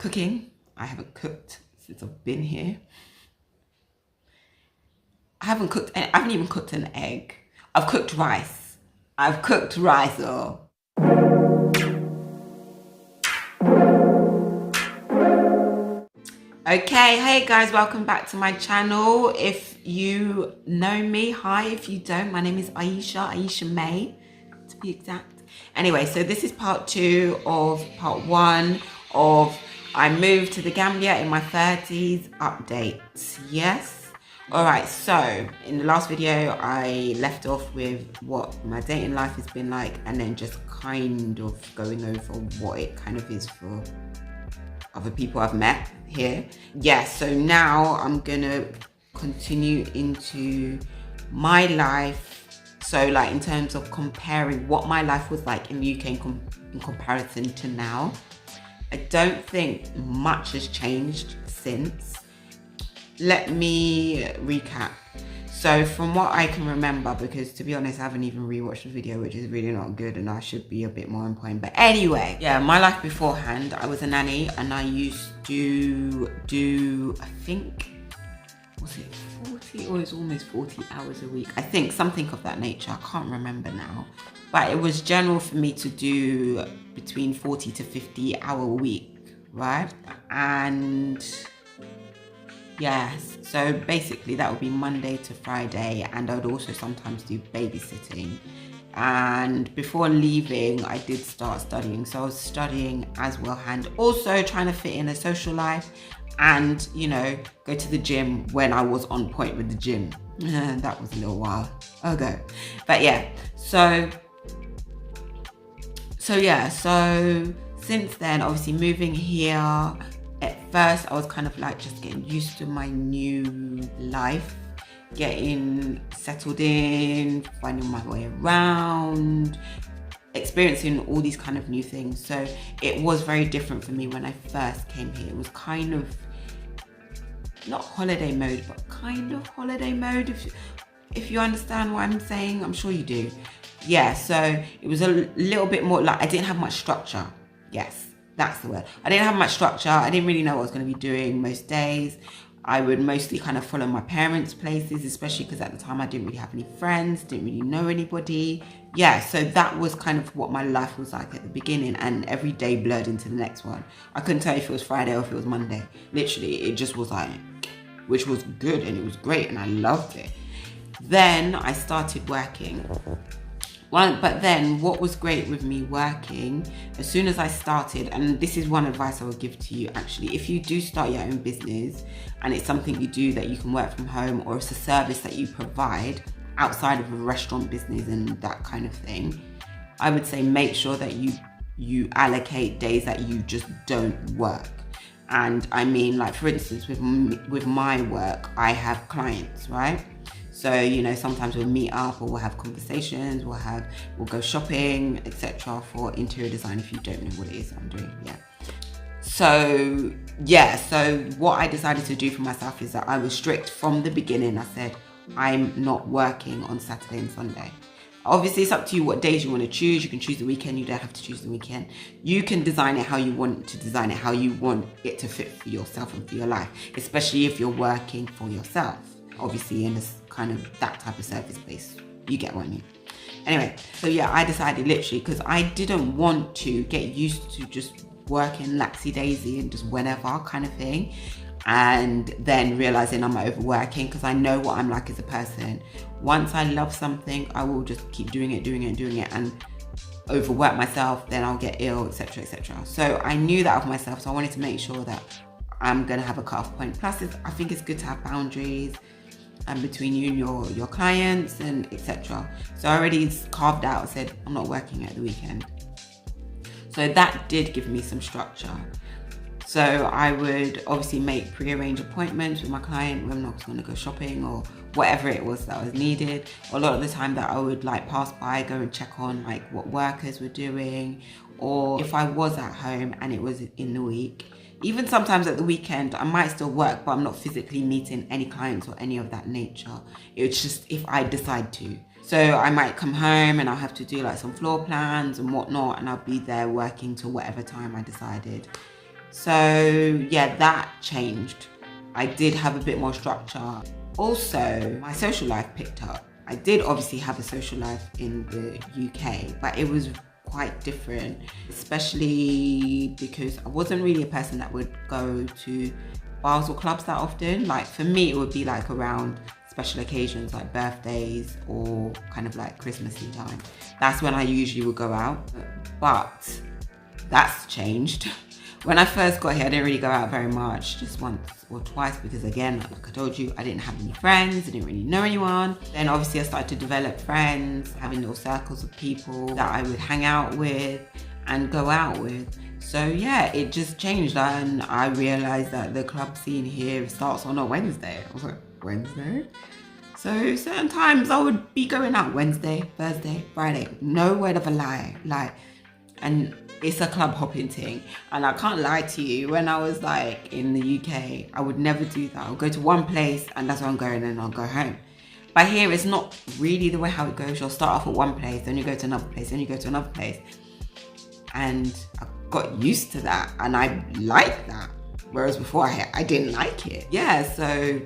cooking. I haven't cooked since I've been here. I haven't even cooked an egg. I've cooked rice. Oh. Okay, hey guys, welcome back to my channel. If you know me, hi. If you don't, my name is Aisha May, to be exact. Anyway, so this is part 2 of part 1 of I moved to the Gambia in my 30s updates. Yes. All right, so in the last video, I left off with what my dating life has been like, and then just kind of going over what it kind of is for other people I've met here. Yeah, so now I'm gonna continue into my life. So like in terms of comparing what my life was like in the UK in comparison to now, I don't think much has changed since. Let me recap. So from what I can remember, because to be honest, I haven't even rewatched the video, which is really not good, and I should be a bit more on point. But anyway, yeah, my life beforehand, I was a nanny, and I used to do, I think, was it 40 or it's almost 40 hours a week? I think something of that nature. I can't remember now. But it was general for me to do between 40 to 50 hour a week, right? And yes, so basically that would be Monday to Friday, and I would also sometimes do babysitting. And before leaving, I did start studying. So I was studying as well, and also trying to fit in a social life and, you know, go to the gym when I was on point with the gym. That was a little while ago. But yeah, so since then, obviously moving here, at first I was kind of like just getting used to my new life, getting settled in, finding my way around, experiencing all these kind of new things. So it was very different for me when I first came here. It was kind of not holiday mode, but kind of holiday mode, if you understand what I'm saying. I'm sure you do. Yeah, so it was a little bit more like I didn't have much structure. Yes, that's the word. I didn't have much structure. I didn't really know what I was going to be doing most days. I would mostly kind of follow my parents' places, especially because at the time I didn't really have any friends, didn't really know anybody. Yeah, so that was kind of what my life was like at the beginning, and every day blurred into the next one. I couldn't tell you if it was Friday or if it was Monday. Literally, it just was like, which was good and it was great and I loved it. Then I started working. But then what was great with me working, as soon as I started, and this is one advice I would give to you actually, if you do start your own business and it's something you do that you can work from home, or it's a service that you provide outside of a restaurant business and that kind of thing, I would say make sure that you allocate days that you just don't work. And I mean, like for instance, with my work, I have clients, right? So, you know, sometimes we'll meet up or we'll have conversations, we'll go shopping, etc. for interior design, if you don't know what it is I'm doing, yeah. So, yeah, so what I decided to do for myself is that I was strict from the beginning. I said, I'm not working on Saturday and Sunday. Obviously, it's up to you what days you want to choose. You can choose the weekend, you don't have to choose the weekend. You can design it how you want to design it, how you want it to fit for yourself and for your life, especially if you're working for yourself. Obviously in this kind of that type of service base, you get what I mean. Anyway, so yeah, I decided literally because I didn't want to get used to just working laxy daisy and just whenever kind of thing, and then realizing I'm overworking, because I know what I'm like as a person. Once I love something, I will just keep doing it and overwork myself, then I'll get ill, etc, etc. So I knew that of myself, so I wanted to make sure that I'm gonna have a cut-off point. Plus I think it's good to have boundaries and between you and your clients and etc. So I already carved out, said I'm not working at the weekend. So that did give me some structure. So I would obviously make pre-arranged appointments with my client when I was going to go shopping or whatever it was that was needed. A lot of the time that I would like pass by, go and check on like what workers were doing, or if I was at home and it was in the week, even sometimes at the weekend, I might still work, but I'm not physically meeting any clients or any of that nature. It's just if I decide to. So I might come home and I'll have to do like some floor plans and whatnot, and I'll be there working till whatever time I decided. So yeah, that changed. I did have a bit more structure. Also, my social life picked up. I did obviously have a social life in the UK, but it was quite different, especially because I wasn't really a person that would go to bars or clubs that often. Like for me, it would be like around special occasions like birthdays or kind of like Christmassy time. That's when I usually would go out, but that's changed. When I first got here, I didn't really go out very much, just once or twice, because again, like I told you, I didn't have any friends, I didn't really know anyone. Then obviously I started to develop friends, having little circles of people that I would hang out with and go out with. So yeah, it just changed, and I realized that the club scene here starts on a Wednesday. I was like, Wednesday? So certain times I would be going out Wednesday, Thursday, Friday, no word of a lie, and it's a club hopping thing. And I can't lie to you, when I was like in the UK, I would never do that. I'll go to one place and that's where I'm going, and I'll go home. But here it's not really the way how it goes. You'll start off at one place, then you go to another place, then you go to another place. And I got used to that, and I like that. Whereas before I didn't like it. Yeah, so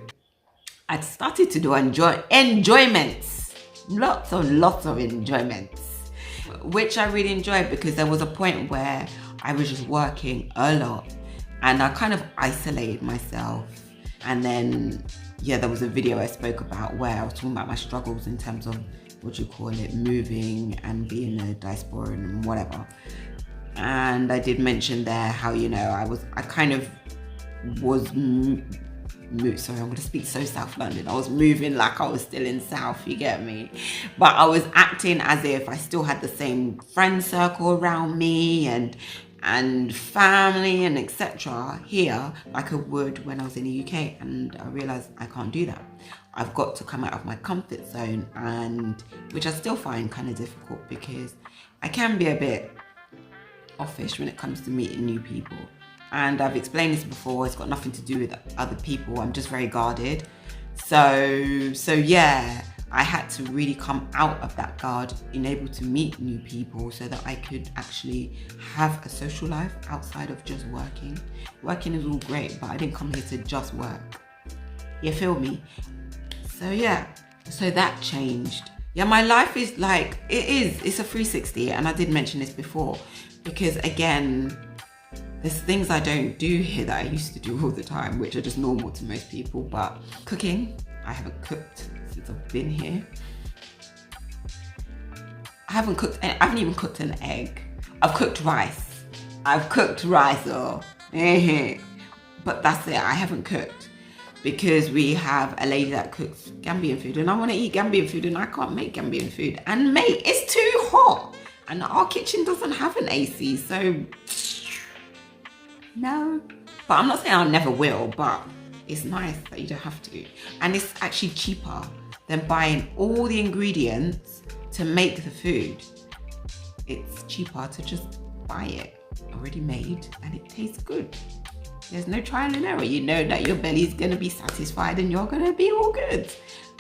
I started to do enjoyments. Lots of enjoyments, which I really enjoyed, because there was a point where I was just working a lot and I kind of isolated myself. And then, yeah, there was a video I spoke about where I was talking about my struggles in terms of, moving and being a diasporan and whatever. And I did mention there how, I kind of was sorry, I'm going to speak so South London. I was moving like I was still in South, you get me? But I was acting as if I still had the same friend circle around me and family and etc. here like I would when I was in the UK. And I realised I can't do that. I've got to come out of my comfort zone, and which I still find kind of difficult, because I can be a bit offish when it comes to meeting new people. And I've explained this before, it's got nothing to do with other people. I'm just very guarded. So yeah, I had to really come out of that guard, being able to meet new people so that I could actually have a social life outside of just working. Working is all great, but I didn't come here to just work. You feel me? So yeah, so that changed. Yeah, my life is like, it's a 360, and I did mention this before, because again, there's things I don't do here that I used to do all the time, which are just normal to most people. But cooking, I haven't cooked since I've been here. I haven't even cooked an egg. I've cooked rice. But that's it, I haven't cooked. Because we have a lady that cooks Gambian food, and I want to eat Gambian food, and I can't make Gambian food. And mate, it's too hot. And our kitchen doesn't have an AC, so no. But I'm not saying I never will, but it's nice that you don't have to. And it's actually cheaper than buying all the ingredients to make the food. It's cheaper to just buy it already made, and it tastes good. There's no trial and error. You know that your belly's gonna be satisfied and you're gonna be all good,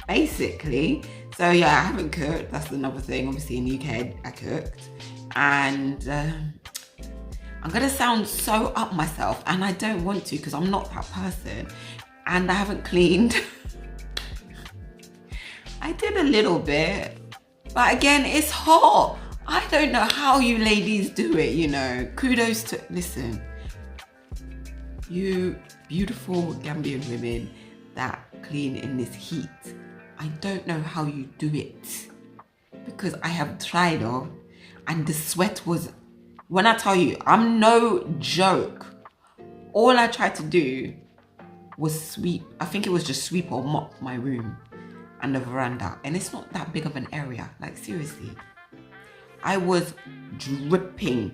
basically. So yeah, I haven't cooked. That's another thing. Obviously in the UK, I cooked. And I'm gonna sound so up myself, and I don't want to, because I'm not that person. And I haven't cleaned. I did a little bit, but again, it's hot. I don't know how you ladies do it, Kudos to, listen, you beautiful Gambian women that clean in this heat. I don't know how you do it, because I have tried and the sweat was, when I tell you, I'm no joke. All I tried to do was sweep. I think it was just sweep or mop my room and the veranda. And it's not that big of an area. Like seriously. I was dripping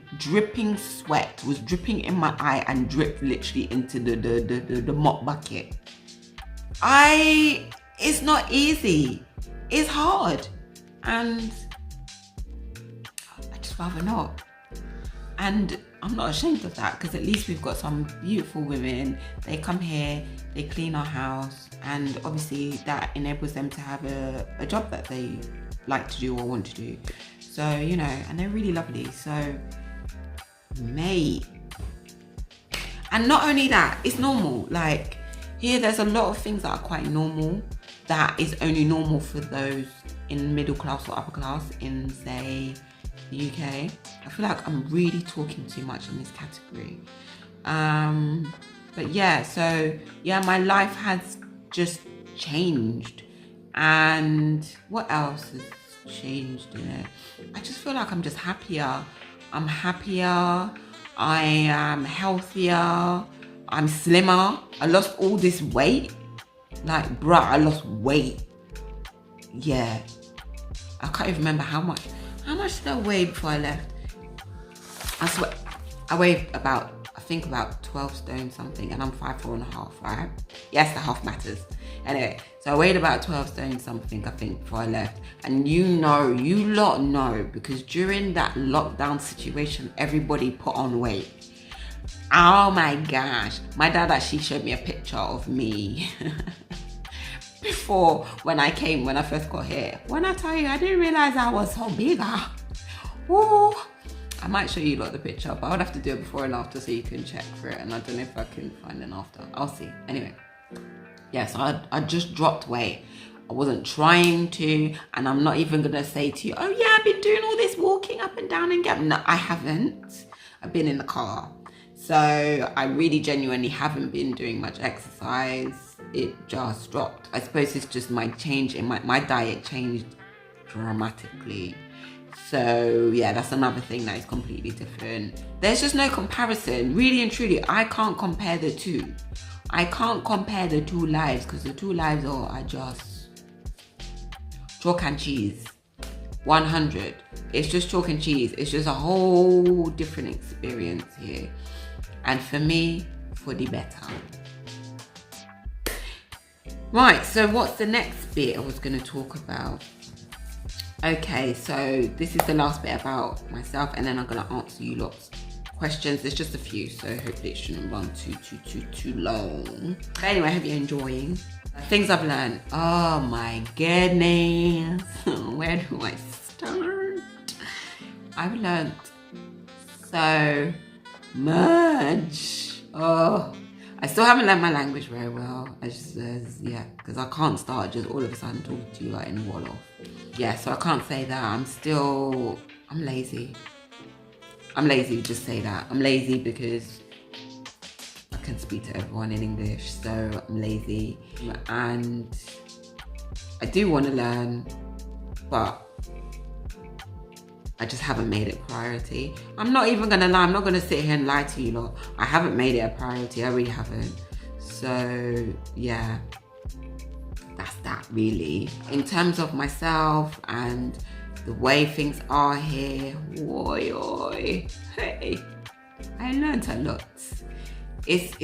sweat was dripping in my eye and dripped literally into the mop bucket. It's not easy. It's hard. And I just rather not. And I'm not ashamed of that, because at least we've got some beautiful women. They come here, they clean our house, and obviously that enables them to have a job that they like to do or want to do. So, and they're really lovely. So, mate. And not only that, it's normal. Like here, there's a lot of things that are quite normal that is only normal for those in middle class or upper class in, say, the UK. I feel like I'm really talking too much in this category. But yeah, so yeah, my life has just changed. And what else has changed in it? I just feel like I'm just happier. I'm happier. I am healthier. I'm slimmer. I lost all this weight. Like, bruh, I lost weight. Yeah. I can't even remember how much. How much did I weigh before I left? I swear, I weighed about, I think about 12 stone something, and I'm 5'4.5", right? Yes, the half matters. Anyway, so I weighed about 12 stone something, I think, before I left. And you lot know, because during that lockdown situation, everybody put on weight. Oh my gosh. My dad actually showed me a picture of me before, when I first got here. When I tell you, I didn't realize I was so bigger. Ooh. I might show you lot the picture, but I would have to do it before and after so you can check for it. And I don't know if I can find an after. I'll see. Anyway. Yeah, so I just dropped weight. I wasn't trying to, and I'm not even gonna say to you, oh yeah, I've been doing all this walking up and down and getting. No, I haven't. I've been in the car. So I really genuinely haven't been doing much exercise. It just dropped. I suppose it's just my change in my diet changed dramatically. So yeah, that's another thing that is completely different. There's just no comparison. Really and truly, I can't compare the two. I can't compare the two lives, because the two lives are just chalk and cheese. 100. It's just chalk and cheese. It's just a whole different experience here. And for me, for the better. Right, so what's the next bit I was going to talk about? Okay, so this is the last bit about myself, and then I'm going to answer you lots questions. There's just a few, so hopefully it shouldn't run too long. But anyway, I hope you're enjoying. Things I've learned. Oh my goodness. Where do I start? I've learned so much. Oh, I still haven't learned my language very well. I just, yeah, because I can't start just all of a sudden talking to you like in a wall off. Yeah, so I can't say that. I'm lazy. I'm lazy, just say that. I'm lazy because I can speak to everyone in English, so I'm lazy. And I do want to learn, but I just haven't made it a priority. I'm not even gonna lie, I'm not gonna sit here and lie to you lot. I haven't made it a priority, I really haven't. So yeah, that's that really. In terms of myself and the way things are here, oi, hey, I learned a lot. It's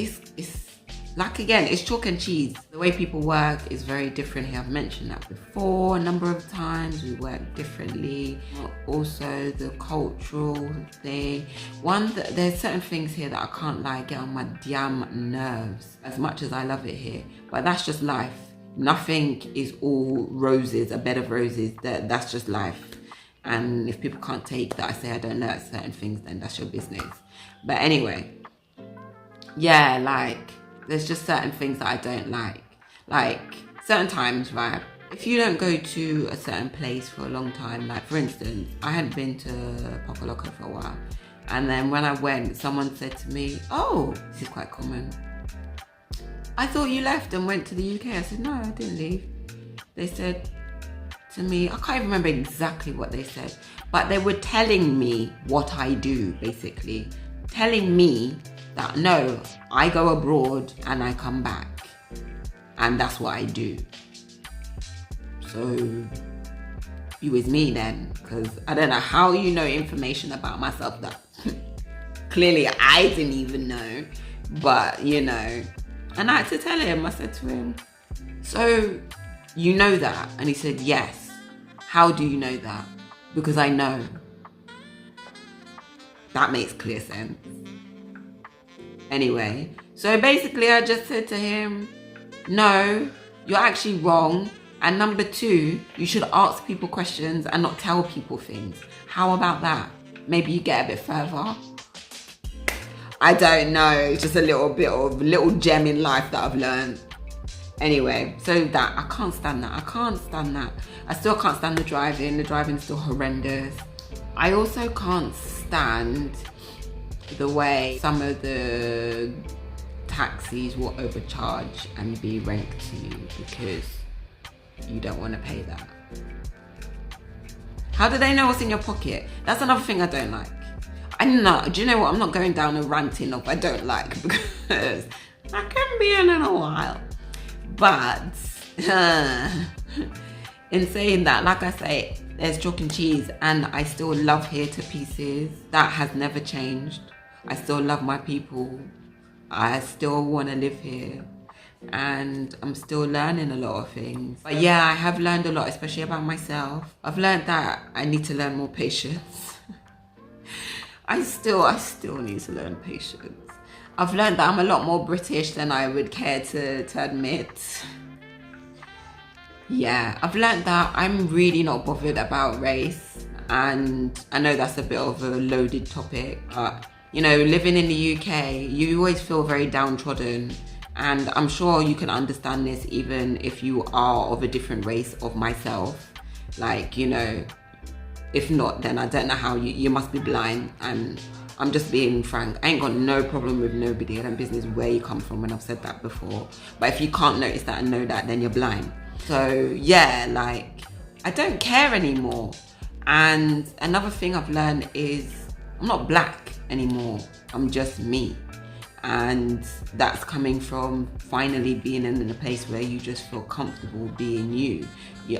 like, again, it's chalk and cheese. The way people work is very different here. I've mentioned that before a number of times. We work differently. Also, the cultural thing. There's certain things here that I can't lie, get on my damn nerves, as much as I love it here. But that's just life. Nothing is all roses, a bed of roses. That's just life. And if people can't take that I say I don't like certain things, then that's your business. But anyway, yeah, like, there's just certain things that I don't like. Like, certain times, right? If you don't go to a certain place for a long time, like, for instance, I hadn't been to Pokoloko for a while. And then when I went, someone said to me, oh, this is quite common, I thought you left and went to the UK. I said, no, I didn't leave. They said to me, I can't even remember exactly what they said, but they were telling me what I do, basically. Telling me that, no, I go abroad and I come back. And that's what I do. So, you with me then, because I don't know how you know information about myself that clearly I didn't even know, but you know. And I had to tell him, I said to him, so you know that? And he said, yes. How do you know that? Because I know. That makes clear sense. Anyway, so basically I just said to him, no, you're actually wrong. And number two, you should ask people questions and not tell people things. How about that? Maybe you get a bit further. I don't know. It's just a little gem in life that I've learned. Anyway, so that, I can't stand that. I can't stand that. I still can't stand the driving. The driving's still horrendous. I also can't stand the way some of the taxis will overcharge and be ranked to you because you don't want to pay that. How do they know what's in your pocket? That's another thing I don't like. I'm not, do you know what? I'm not going down a ranting of I don't like because I can be in a while. But in saying that, like I say, there's chalk and cheese and I still love here to pieces. That has never changed. I still love my people. I still want to live here and I'm still learning a lot of things. But yeah, I have learned a lot, especially about myself. I've learned that I need to learn more patience. I still need to learn patience. I've learned that I'm a lot more British than I would care to admit. Yeah, I've learned that I'm really not bothered about race. And I know that's a bit of a loaded topic, but you know, living in the UK, you always feel very downtrodden. And I'm sure you can understand this even if you are of a different race of myself. Like, you know, if not, then I don't know how you must be blind. And I'm just being frank. I ain't got no problem with nobody. I don't business where you come from, and I've said that before. But if you can't notice that and know that, then you're blind. So yeah, like, I don't care anymore. And another thing I've learned is I'm not black anymore. I'm just me. And that's coming from finally being in a place where you just feel comfortable being you.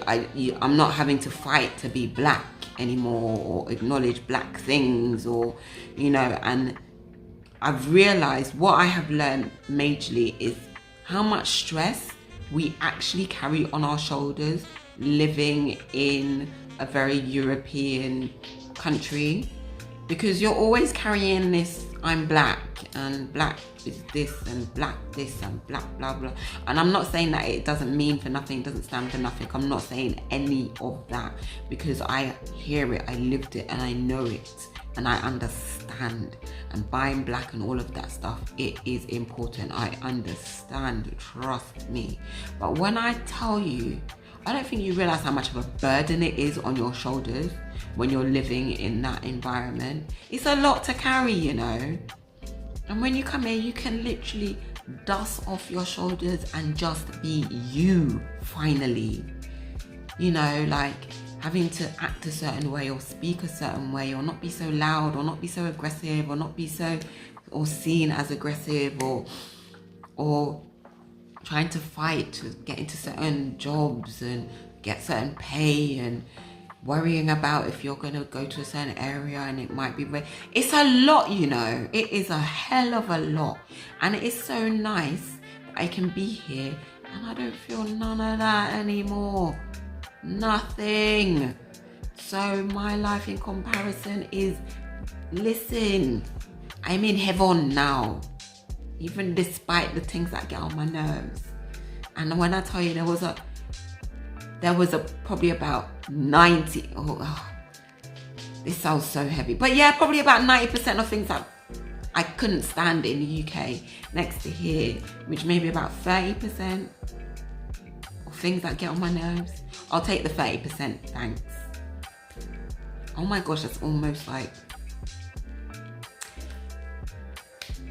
I'm not having to fight to be black anymore or acknowledge black things, or, you know, and I've realized what I have learned majorly is how much stress we actually carry on our shoulders living in a very European country, because you're always carrying this, I'm black and black is this and black this and black blah blah. And I'm not saying that it doesn't mean for nothing, doesn't stand for nothing. I'm not saying any of that, because I hear it, I lived it, and I know it, and I understand. And buying black and all of that stuff, it is important. I understand, trust me. But when I tell you, I don't think you realize how much of a burden it is on your shoulders when you're living in that environment. It's a lot to carry, you know. And when you come here, you can literally dust off your shoulders and just be you, finally. You know, like having to act a certain way or speak a certain way, or not be so loud, or not be so aggressive, or not be so, or seen as aggressive, or trying to fight to get into certain jobs and get certain pay, and worrying about if you're going to go to a certain area and it might be it's a lot, you know. It is a hell of a lot, and it is so nice that I can be here and I don't feel none of that anymore. Nothing. So my life in comparison is, listen, I'm in heaven now, even despite the things that get on my nerves. And when I tell you, there was probably about 90, this sounds so heavy, but yeah, probably about 90% of things that I couldn't stand in the UK next to here, which maybe about 30% of things that get on my nerves. I'll take the 30%, thanks. Oh my gosh, that's almost like,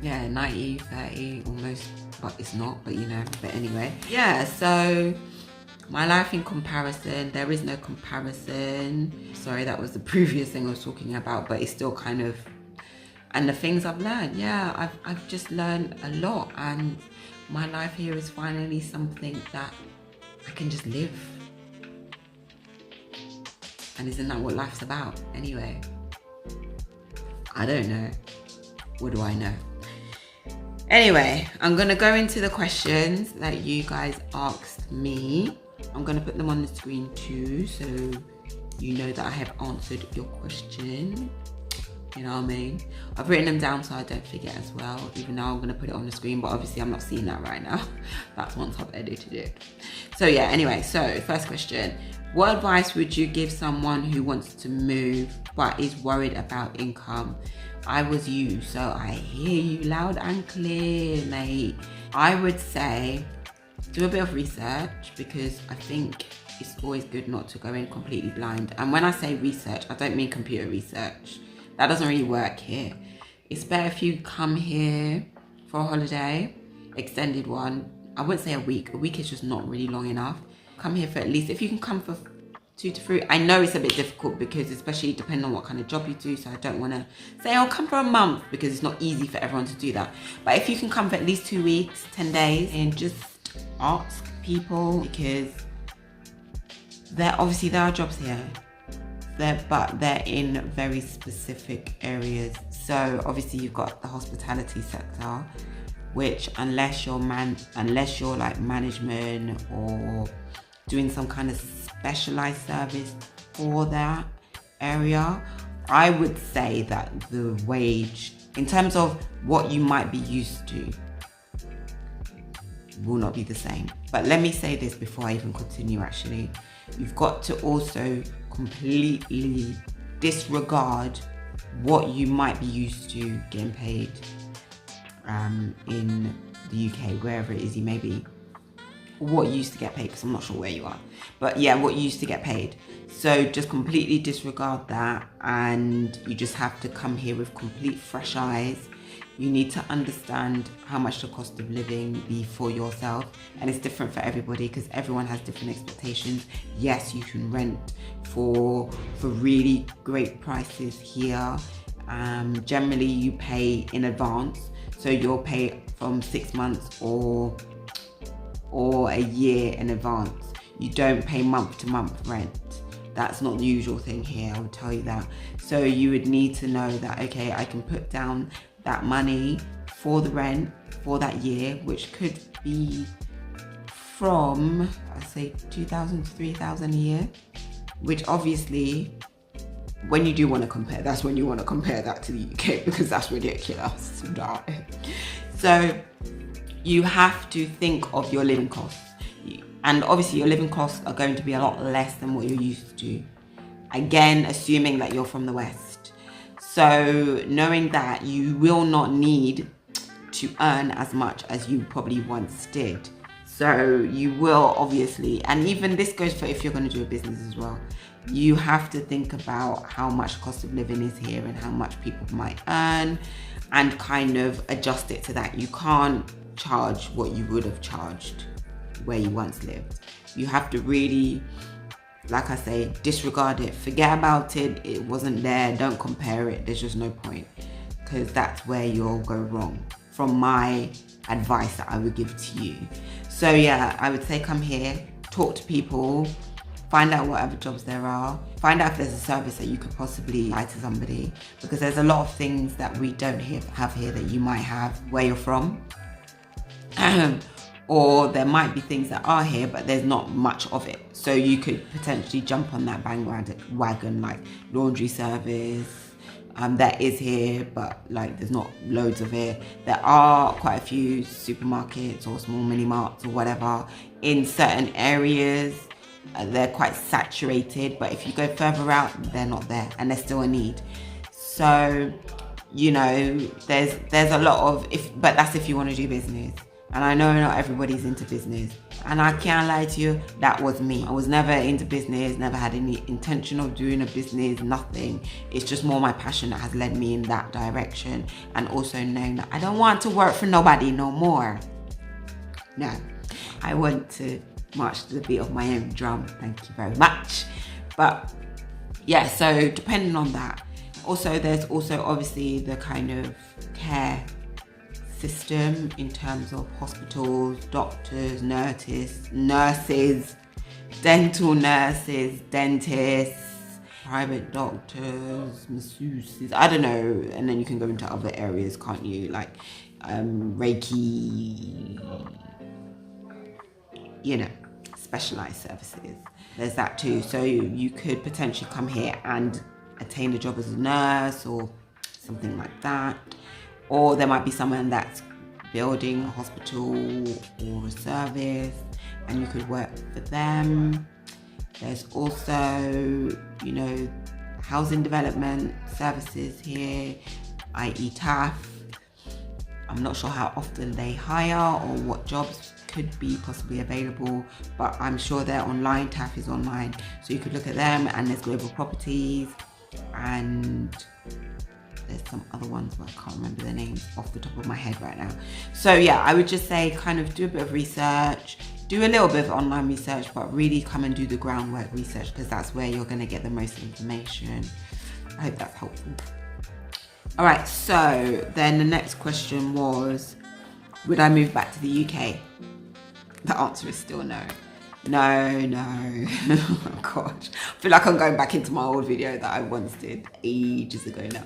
yeah, 90, 30, almost, but it's not, but you know, but anyway. Yeah, so my life in comparison, there is no comparison. Sorry, that was the previous thing I was talking about, but it's still kind of, and the things I've learned, yeah, I've just learned a lot, and my life here is finally something that I can just live. And isn't that what life's about anyway? I don't know. What do I know? Anyway, I'm gonna go into the questions that you guys asked me. I'm gonna put them on the screen too, so you know that I have answered your question. You know what I mean? I've written them down so I don't forget as well, even though I'm gonna put it on the screen, but obviously I'm not seeing that right now. That's once I've edited it. So yeah, anyway, so first question. What advice would you give someone who wants to move but is worried about income? I was you, so I hear you loud and clear, mate. I would say do a bit of research, because I think it's always good not to go in completely blind. And when I say research, I don't mean computer research. That doesn't really work here. It's better if you come here for a holiday, extended one. I wouldn't say a week. A week is just not really long enough. Come here for at least, if you can come for 2 to 3. I know it's a bit difficult, because especially depending on what kind of job you do, so I don't want to say, oh, come for a month, because it's not easy for everyone to do that. But if you can come for at least 2 weeks, 10 days, and just ask people, because there are jobs here, but they're in very specific areas. So obviously you've got the hospitality sector, which unless you're like management or doing some kind of specialized service for that area, I would say that the wage, in terms of what you might be used to, will not be the same. But let me say this before I even continue. Actually, you've got to also completely disregard what you might be used to getting paid in the UK, wherever it is you may be, what you used to get paid, because I'm not sure where you are, but yeah, what you used to get paid. So just completely disregard that, and you just have to come here with complete fresh eyes. You need to understand how much the cost of living be for yourself, and it's different for everybody, because everyone has different expectations. Yes, you can rent for really great prices here. Generally you pay in advance, so you'll pay from 6 months or a year in advance. You don't pay month to month rent. That's not the usual thing here, I would tell you that. So you would need to know that, okay, I can put down that money for the rent for that year, which could be from, I'd say 2,000 to 3,000 a year, which obviously, when you do want to compare, that's when you want to compare that to the UK, because that's ridiculous. So you have to think of your living costs. And obviously your living costs are going to be a lot less than what you're used to. Again, assuming that you're from the West. So knowing that you will not need to earn as much as you probably once did. So you will obviously, and even this goes for if you're going to do a business as well, you have to think about how much the cost of living is here and how much people might earn, and kind of adjust it to that. You can't charge what you would have charged where you once lived. You have to really, like I say, disregard it, forget about it, it wasn't there, don't compare it, there's just no point, because that's where you'll go wrong, from my advice that I would give to you. So yeah, I would say come here, talk to people, find out whatever jobs there are, find out if there's a service that you could possibly buy to somebody, because there's a lot of things that we don't have here that you might have where you're from. Or there might be things that are here, but there's not much of it. So you could potentially jump on that bandwagon, like laundry service. That is here, but like there's not loads of it. There are quite a few supermarkets or small mini marts or whatever in certain areas. They're quite saturated, but if you go further out, they're not there, and there's still a need. So, you know, there's a lot of, but that's if you want to do business. And I know not everybody's into business. And I can't lie to you, that was me. I was never into business, never had any intention of doing a business, nothing. It's just more my passion that has led me in that direction. And also knowing that I don't want to work for nobody no more. No, I want to march to the beat of my own drum. Thank you very much. But yeah, so depending on that. Also, there's also obviously the kind of care system in terms of hospitals, doctors, nurses, dental nurses, dentists, private doctors, masseuses, I don't know. And then you can go into other areas, can't you? Like Reiki, you know, specialized services. There's that too. So you could potentially come here and attain a job as a nurse or something like that. Or there might be someone that's building a hospital or a service and you could work for them. There's also, you know, housing development services here. i.e. TAF. I'm not sure how often they hire or what jobs could be possibly available, but I'm sure they're online. TAF is online, so you could look at them. And there's Global Properties, and there's some other ones, but I can't remember their names off the top of my head right now. So yeah, I would just say kind of do a bit of research, do a little bit of online research, but really come and do the groundwork research, because that's where you're going to get the most information. I hope that's helpful. All right, so then the next question was, would I move back to the UK? The answer is still no. No. Oh gosh, I feel like I'm going back into my old video that I once did ages ago now.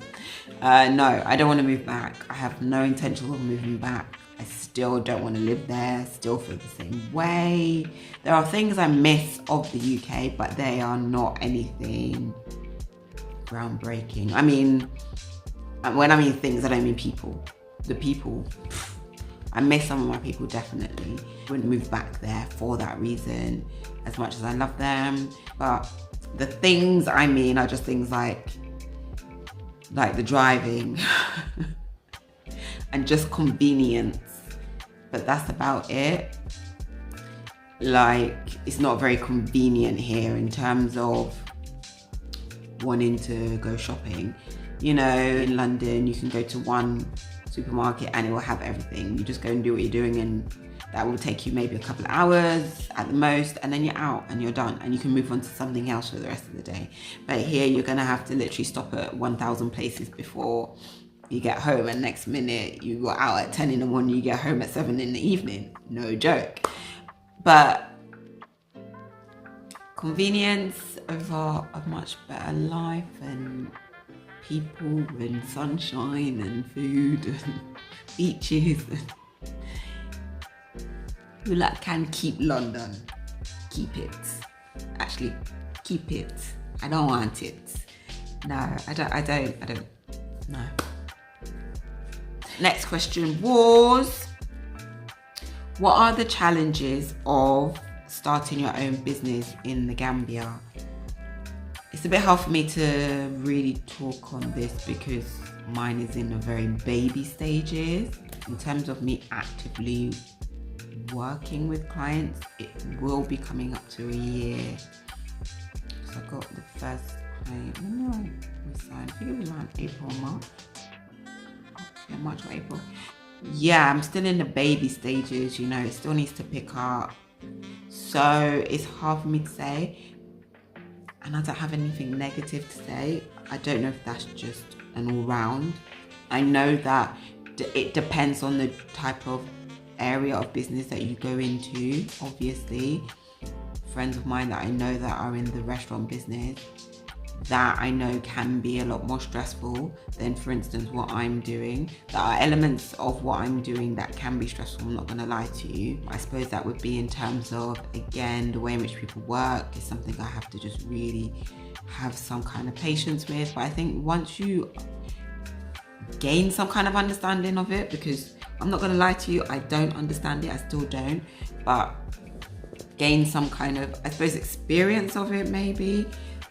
No, I don't want to move back. I have no intention of moving back. I still don't want to live there, still feel the same way. There are things I miss of the UK, but they are not anything groundbreaking. I mean, when I mean things, I don't mean people. The people, I miss some of my people, definitely. Wouldn't move back there for that reason, as much as I love them. But the things I mean are just things like the driving and just convenience. But that's about it. Like, it's not very convenient here in terms of wanting to go shopping. You know, in London, you can go to one supermarket and it will have everything. You just go and do what you're doing, and that will take you maybe a couple of hours at the most, and then you're out and you're done, and you can move on to something else for the rest of the day. But here, you're gonna have to literally stop at 1,000 places before you get home, and next minute you go out at 10 in the morning, you get home at 7 in the evening. No joke. But convenience over a much better life, and people and sunshine and food and beaches. You can keep London. Keep it. Actually, keep it. I don't want it. No, I don't. No. Next question was, what are the challenges of starting your own business in the Gambia? It's a bit hard for me to really talk on this because mine is in a very baby stages. In terms of me actively working with clients, it will be coming up to a year. So I got the first client, when we signed, I think it was around April, March. Yeah, March or April. Yeah, I'm still in the baby stages, you know, it still needs to pick up. So it's hard for me to say. And I don't have anything negative to say. I don't know if that's just an all-round. I know that it depends on the type of area of business that you go into. Obviously, friends of mine that I know that are in the restaurant business, that I know can be a lot more stressful than, for instance, what I'm doing. There are elements of what I'm doing that can be stressful, I'm not gonna lie to you. I suppose that would be in terms of, again, the way in which people work is something I have to just really have some kind of patience with. But I think once you gain some kind of understanding of it, because I'm not gonna lie to you, I don't understand it, I still don't, but gain some kind of, I suppose, experience of it maybe,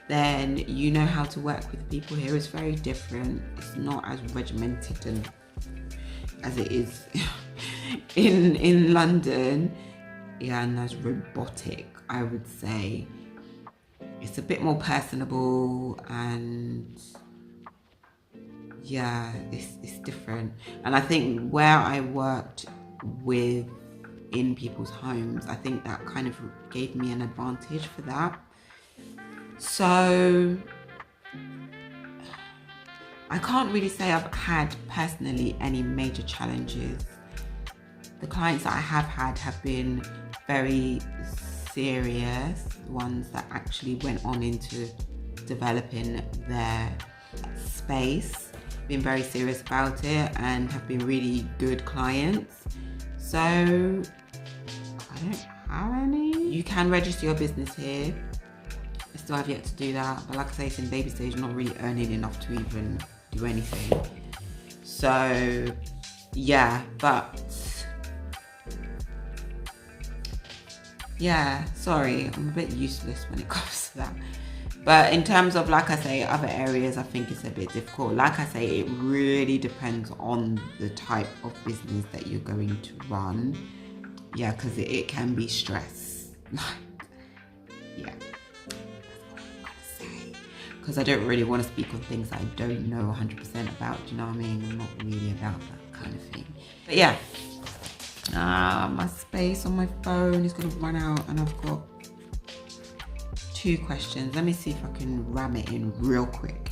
then you know how to work with people here. Is very different. It's not as regimented and as it is in London. Yeah, and as robotic, I would say. It's a bit more personable, and yeah, it's different. And I think where I worked in people's homes, I think that kind of gave me an advantage for that. So I can't really say I've had personally any major challenges. The clients that I have had have been very serious, ones that actually went on into developing their space, been very serious about it, and have been really good clients. So I don't have any. You can register your business here. I still have yet to do that, but like I say, it's in baby stage. I'm not really earning enough to even do anything. So yeah, but yeah, sorry, I'm a bit useless when it comes to that. But in terms of, like I say, other areas, I think it's a bit difficult. Like I say, it really depends on the type of business that you're going to run. Yeah, because it can be stress. Yeah, that's all I'm gonna say. Because I don't really want to speak on things that I don't know 100% about. Do you know what I mean? I'm not really about that kind of thing. But yeah, my space on my phone is gonna run out, and I've got 2 questions. Let me see if I can ram it in real quick.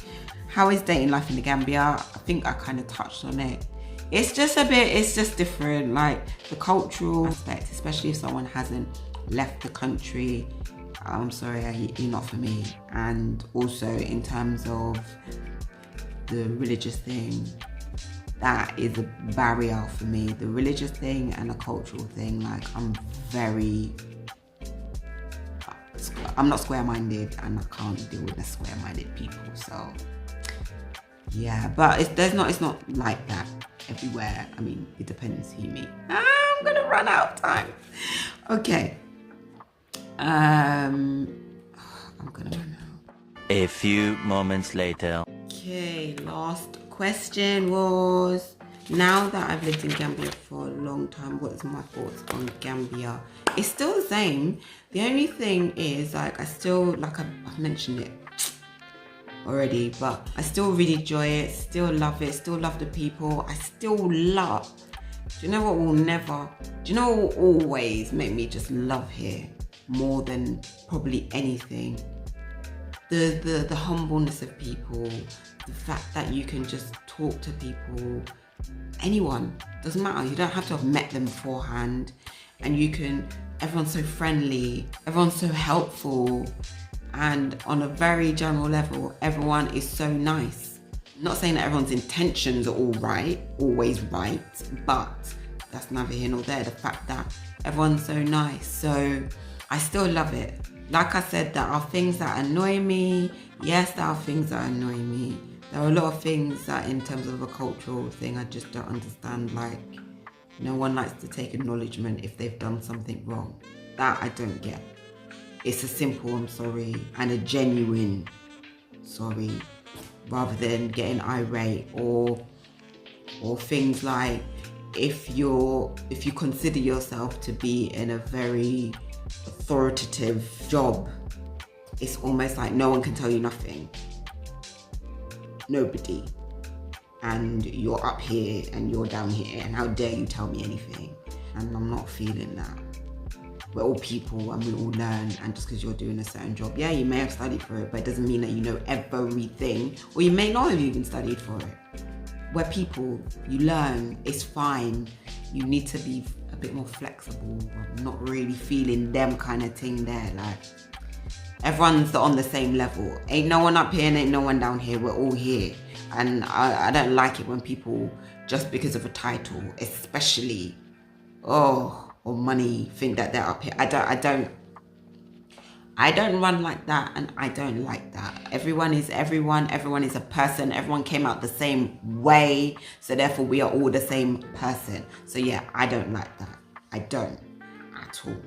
How is dating life in the Gambia? I think I kind of touched on it. It's just different, like the cultural aspect, especially if someone hasn't left the country. I'm sorry, you're not for me. And also in terms of the religious thing, that is a barrier for me. The religious thing and the cultural thing, like I'm not square-minded, and I can't deal with the square-minded people. So yeah, but it's not like that everywhere. I mean, it depends who you meet. I'm gonna run out of time. Okay. I'm gonna run out. A few moments later. Okay, last question was, now that I've lived in Gambia for a long time, what is my thoughts on Gambia? It's still the same. The only thing is, like, I still, like I've mentioned it already, but I still really enjoy it, still love it, still love the people. I still love, do you know what will always make me just love here more than probably anything? The humbleness of people, the fact that you can just talk to people, anyone, doesn't matter. You don't have to have met them beforehand, and everyone's so friendly, everyone's so helpful, and on a very general level, everyone is so nice. I'm not saying that everyone's intentions are always right, but that's neither here nor there. The fact that everyone's so nice, so I still love it. Like I said, there are things that annoy me. Yes, there are things that annoy me. There are a lot of things that, in terms of a cultural thing, I just don't understand. Like, no one likes to take acknowledgement if they've done something wrong. That I don't get. It's a simple I'm sorry and a genuine sorry, rather than getting irate or things like, if you consider yourself to be in a very authoritative job, it's almost like no one can tell you nothing. Nobody. And you're up here and you're down here, and how dare you tell me anything? And I'm not feeling that. We're all people and we all learn, and just because you're doing a certain job, yeah, you may have studied for it, but it doesn't mean that you know everything, or you may not have even studied for it. We're people, you learn, it's fine. You need to be a bit more flexible. I'm not really feeling them kind of thing there. Like, everyone's on the same level. Ain't no one up here and ain't no one down here. We're all here. And I don't like it when people, just because of a title, especially, or money, think that they're up here. I don't run like that, and I don't like that. Everyone is everyone. Everyone is a person. Everyone came out the same way, so therefore we are all the same person. So yeah, I don't like that. I don't at all.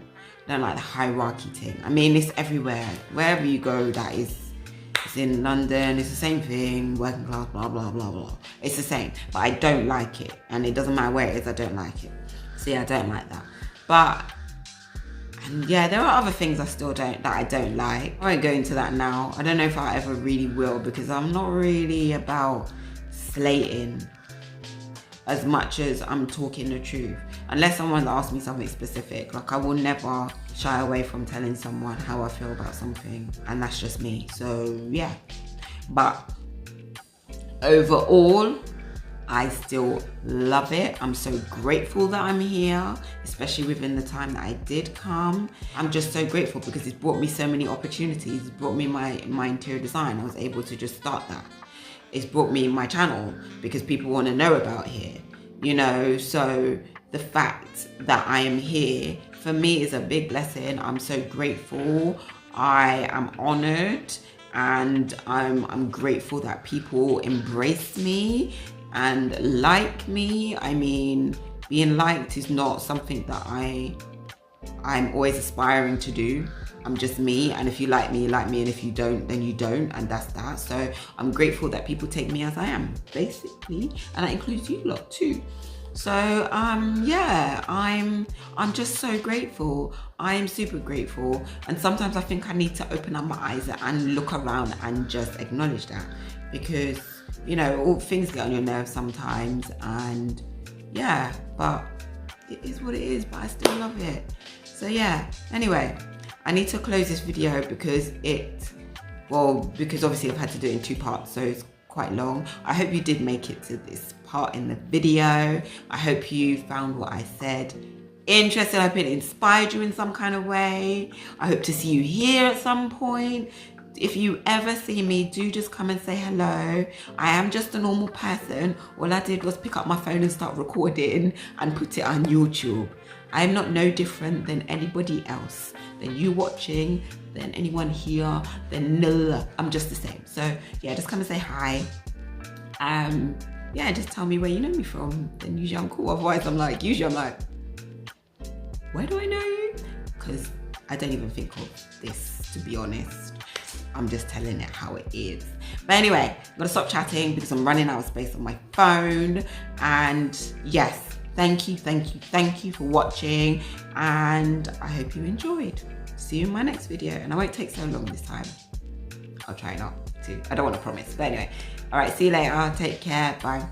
I don't like the hierarchy thing. I mean, it's everywhere. Wherever you go, it's in London, it's the same thing, working class, blah, blah, blah, blah. It's the same, but I don't like it. And it doesn't matter where it is, I don't like it. So yeah, I don't like that. But, and yeah, there are other things that I don't like. I won't go into that now. I don't know if I ever really will, because I'm not really about slating as much as I'm talking the truth. Unless someone asks me something specific, like I will never shy away from telling someone how I feel about something, and that's just me. So yeah, but overall, I still love it. I'm so grateful that I'm here, especially within the time that I did come. I'm just so grateful because it's brought me so many opportunities. It's brought me my interior design. I was able to just start that. It's brought me my channel because people want to know about here, you know. So the fact that I am here, for me, is a big blessing. I'm so grateful. I am honored, and I'm grateful that people embrace me and like me. I mean, being liked is not something that I'm always aspiring to do. I'm just me, and if you like me, you like me, and if you don't, then you don't, and that's that. So I'm grateful that people take me as I am, basically, and that includes you lot too. So yeah, I'm just so grateful. I am super grateful, and sometimes I think I need to open up my eyes and look around and just acknowledge that, because you know, all things get on your nerves sometimes, and yeah, but it is what it is, but I still love it. So yeah, anyway, I need to close this video because because obviously I've had to do it in 2 parts, so it's quite long. I hope you did make it to this part in the video. I hope you found what I said interesting. I hope it inspired you in some kind of way. I hope to see you here at some point. If you ever see me, do just come and say hello. I am just a normal person. All I did was pick up my phone and start recording and put it on YouTube. I am not no different than anybody else, than you watching, than anyone here, than no, I'm just the same. So yeah, just come and say hi. Yeah, just tell me where you know me from. Then usually I'm cool. Otherwise usually I'm like, where do I know you? Because I don't even think of this, to be honest. I'm just telling it how it is. But anyway, I'm gonna stop chatting because I'm running out of space on my phone. And yes, thank you for watching, and I hope you enjoyed. See you in my next video, and I won't take so long this time. I'll try not to. I don't want to promise, but anyway. All right, see you later. Take care. Bye.